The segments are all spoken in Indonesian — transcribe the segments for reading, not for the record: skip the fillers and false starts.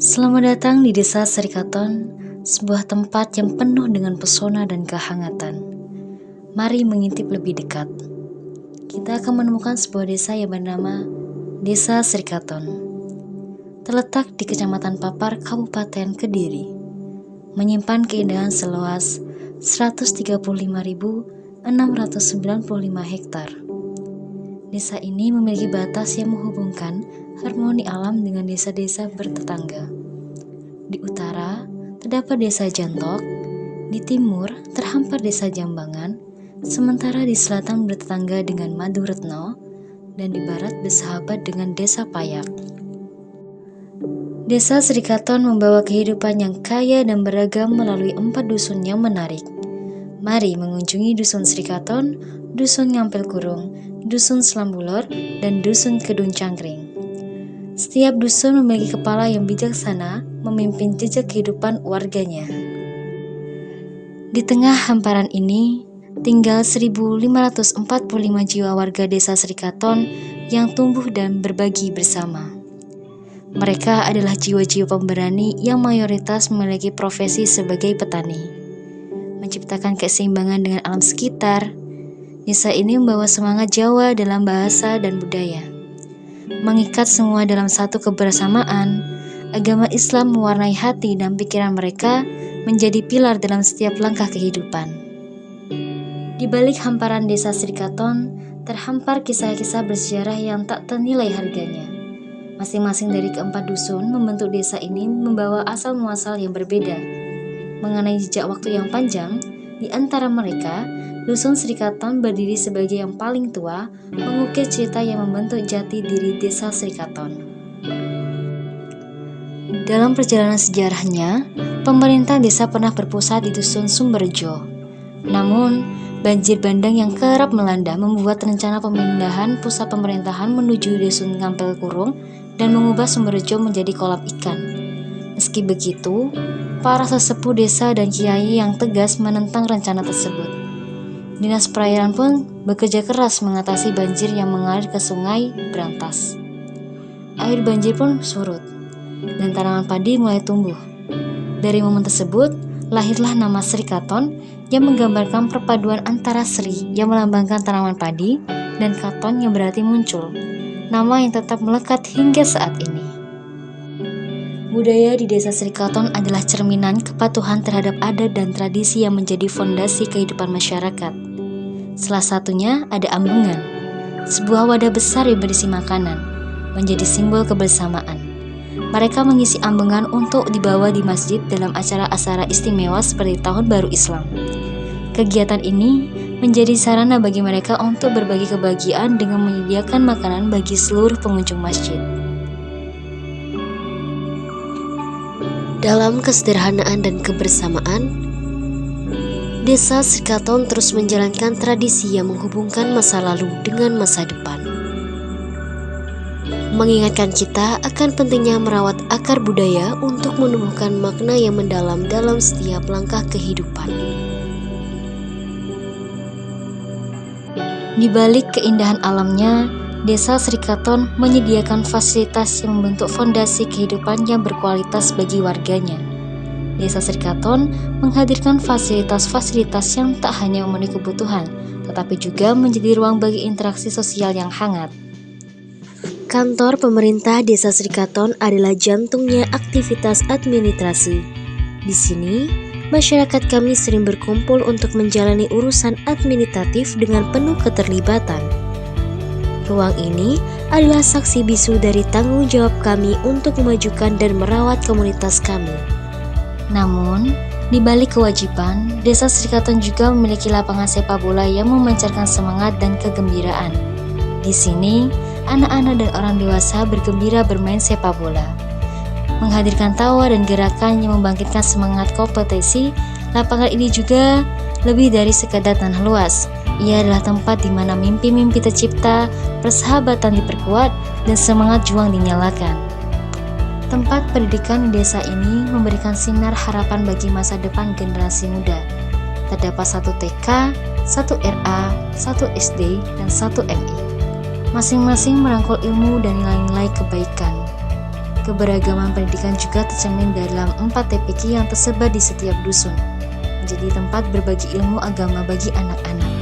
Selamat datang di Desa Serikaton, sebuah tempat yang penuh dengan pesona dan kehangatan. Mari mengintip lebih dekat. Kita akan menemukan sebuah desa yang bernama Desa Serikaton. Terletak di Kecamatan Papar, Kabupaten Kediri, menyimpan keindahan seluas 135.695 hektar. Desa ini memiliki batas yang menghubungkan harmoni alam dengan desa-desa bertetangga. Di utara terdapat desa Jantok, di timur terhampar desa Jambangan, sementara di selatan bertetangga dengan Maduretno, dan di barat bersahabat dengan desa Payak. Desa Serikaton membawa kehidupan yang kaya dan beragam melalui 4 dusun yang menarik. Mari mengunjungi Dusun Serikaton, Dusun Ngampel Kurung, Dusun Selambulor, dan Dusun Kedung Cangkring. Setiap dusun memiliki kepala yang bijaksana memimpin jejak kehidupan warganya. Di tengah hamparan ini, tinggal 1.545 jiwa warga Desa Serikaton yang tumbuh dan berbagi bersama. Mereka adalah jiwa-jiwa pemberani yang mayoritas memiliki profesi sebagai petani. Menciptakan keseimbangan dengan alam sekitar, desa ini membawa semangat Jawa dalam bahasa dan budaya. Mengikat semua dalam satu kebersamaan, agama Islam mewarnai hati dan pikiran mereka menjadi pilar dalam setiap langkah kehidupan. Di balik hamparan Desa Serikaton, terhampar kisah-kisah bersejarah yang tak ternilai harganya. Masing-masing dari keempat dusun membentuk desa ini membawa asal-muasal yang berbeda. Mengenai jejak waktu yang panjang, di antara mereka, Dusun Serikaton berdiri sebagai yang paling tua, mengukir cerita yang membentuk jati diri Desa Serikaton. Dalam perjalanan sejarahnya, pemerintah desa pernah berpusat di Dusun Sumberjo. Namun, banjir bandang yang kerap melanda membuat rencana pemindahan pusat pemerintahan menuju Dusun Ngampel Kurung dan mengubah Sumberjo menjadi kolam ikan. Meski begitu, para sesepuh desa dan kiai yang tegas menentang rencana tersebut. Dinas Perairan pun bekerja keras mengatasi banjir yang mengalir ke Sungai Brantas. Air banjir pun surut, dan tanaman padi mulai tumbuh. Dari momen tersebut, lahirlah nama Serikaton yang menggambarkan perpaduan antara seri yang melambangkan tanaman padi dan katon yang berarti muncul, nama yang tetap melekat hingga saat ini. Budaya di Desa Serikaton adalah cerminan kepatuhan terhadap adat dan tradisi yang menjadi fondasi kehidupan masyarakat. Salah satunya ada ambengan, sebuah wadah besar yang berisi makanan, menjadi simbol kebersamaan. Mereka mengisi ambengan untuk dibawa di masjid dalam acara-acara istimewa seperti Tahun Baru Islam. Kegiatan ini menjadi sarana bagi mereka untuk berbagi kebahagiaan dengan menyediakan makanan bagi seluruh pengunjung masjid. Dalam kesederhanaan dan kebersamaan, Desa Serikaton terus menjalankan tradisi yang menghubungkan masa lalu dengan masa depan. Mengingatkan kita akan pentingnya merawat akar budaya untuk menumbuhkan makna yang mendalam dalam setiap langkah kehidupan. Di balik keindahan alamnya, Desa Serikaton menyediakan fasilitas yang membentuk fondasi kehidupan yang berkualitas bagi warganya. Desa Serikaton menghadirkan fasilitas-fasilitas yang tak hanya memenuhi kebutuhan, tetapi juga menjadi ruang bagi interaksi sosial yang hangat. Kantor pemerintah Desa Serikaton adalah jantungnya aktivitas administrasi. Di sini, masyarakat kami sering berkumpul untuk menjalani urusan administratif dengan penuh keterlibatan. Ruang ini adalah saksi bisu dari tanggung jawab kami untuk memajukan dan merawat komunitas kami. Namun, di balik kewajiban, Desa Serikaton juga memiliki lapangan sepak bola yang memancarkan semangat dan kegembiraan. Di sini, anak-anak dan orang dewasa bergembira bermain sepak bola. Menghadirkan tawa dan gerakan yang membangkitkan semangat kompetisi, lapangan ini juga lebih dari sekadar tanah luas. Ia adalah tempat di mana mimpi-mimpi tercipta, persahabatan diperkuat, dan semangat juang dinyalakan. Tempat pendidikan di desa ini memberikan sinar harapan bagi masa depan generasi muda. Terdapat 1 TK, 1 RA, 1 SD, dan 1 MI. Masing-masing merangkul ilmu dan nilai-nilai kebaikan. Keberagaman pendidikan juga tercermin dalam 4 TPQ yang tersebar di setiap dusun, menjadi tempat berbagi ilmu agama bagi anak-anak.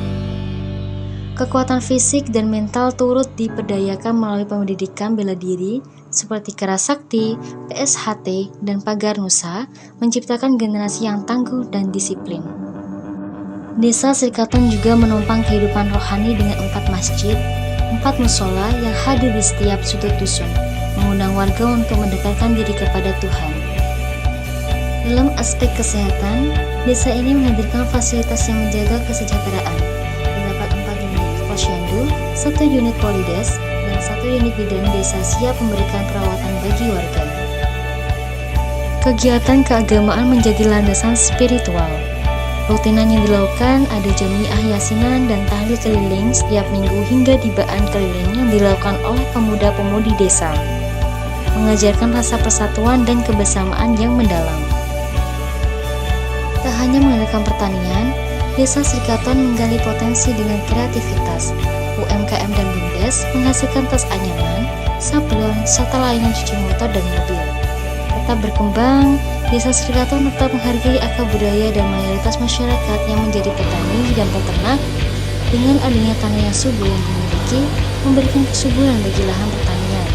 Kekuatan fisik dan mental turut diperdayakan melalui pendidikan bela diri seperti Kerasakti, PSHT, dan Pagar Nusa, menciptakan generasi yang tangguh dan disiplin. Desa Srikaton juga menopang kehidupan rohani dengan 4 masjid, 4 musola yang hadir di setiap sudut dusun, mengundang warga untuk mendekatkan diri kepada Tuhan. Dalam aspek kesehatan, desa ini menghadirkan fasilitas yang menjaga kesejahteraan. Terdapat 4 unit posyandu, 1 unit polides, dan 1 unit bidan desa siap memberikan perawatan bagi warga. Kegiatan keagamaan menjadi landasan spiritual. Rutinan yang dilakukan ada jamiah yasinan dan tahlil keliling setiap minggu hingga tibaan keliling yang dilakukan oleh pemuda-pemudi desa, mengajarkan rasa persatuan dan kebersamaan yang mendalam. Tak hanya mengandalkan pertanian, Desa Srikaton menggali potensi dengan kreativitas. UMKM dan BUMDes menghasilkan tas anyaman, sablon, serta layanan cuci motor dan mobil. Tetap berkembang, Desa Srikaton tetap menghargai akar budaya dan mayoritas masyarakat yang menjadi petani dan peternak. Dengan adanya tanah yang subur yang dimiliki, memberikan kesuburan bagi lahan pertanian,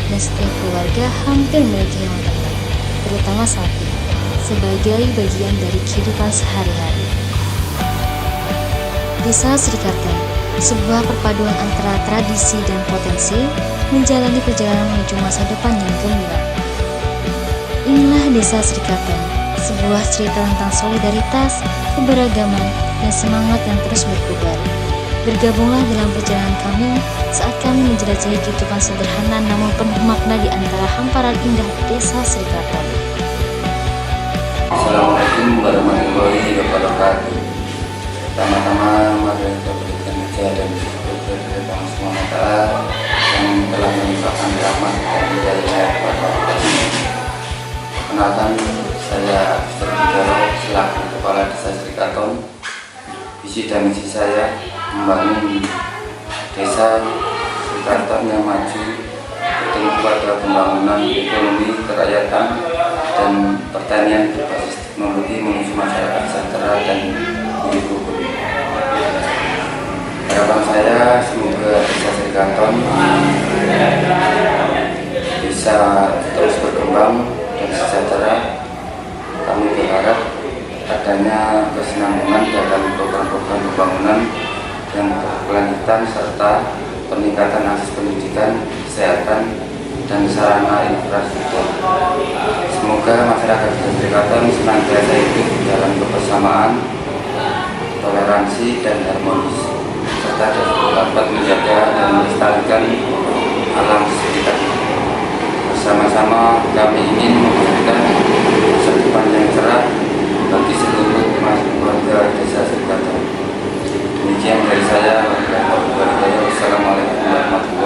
dan setiap keluarga hampir memiliki hewan ternak, terutama sapi, sebagai bagian dari kehidupan sehari-hari. Desa Srikaton, sebuah perpaduan antara tradisi dan potensi, menjalani perjalanan menuju masa depan yang gemilang. Inilah Desa Srikaton, sebuah cerita tentang solidaritas, keberagaman, dan semangat yang terus berkobar. Bergabunglah dalam perjalanan kami saat kami menjelajahi kehidupan sederhana namun penuh makna di antara hamparan indah Desa Srikaton. Assalamualaikum warahmatullahi wabarakatuh. Pertama-tama mari kita berikan puja dan syukur kepada Allah SWT yang telah melimpahkan rahmat dan hidayah kepada kita semua. Perkenalkan, saya Ustaz Bidaro selaku Kepala Desa Srikaton. Visi dan misi saya membangun Desa Srikaton yang maju, bertumpu pada pembangunan ekonomi kerakyatan dan pertanian berbasis teknologi menuju masyarakat sejahtera dan hidup rukun. Harapan saya semoga Desa Srikaton bisa terus berkembang dan sejahtera. Kami berharap adanya kesinambungan dalam program-program pembangunan yang berkelanjutan serta peningkatan akses pendidikan, kesehatan, dan sarana infrastruktur. Semoga masyarakat Desa Srikaton senantiasa hidup dalam kebersamaan, toleransi, dan harmonis, serta dapat menjaga dan melestarikan alam sekitar. Bersama-sama kami ingin mewujudkan masa depan yang cerah bagi seluruh warga Desa Srikaton. Demikian dari saya. Wassalamualaikum warahmatullahi wabarakatuh.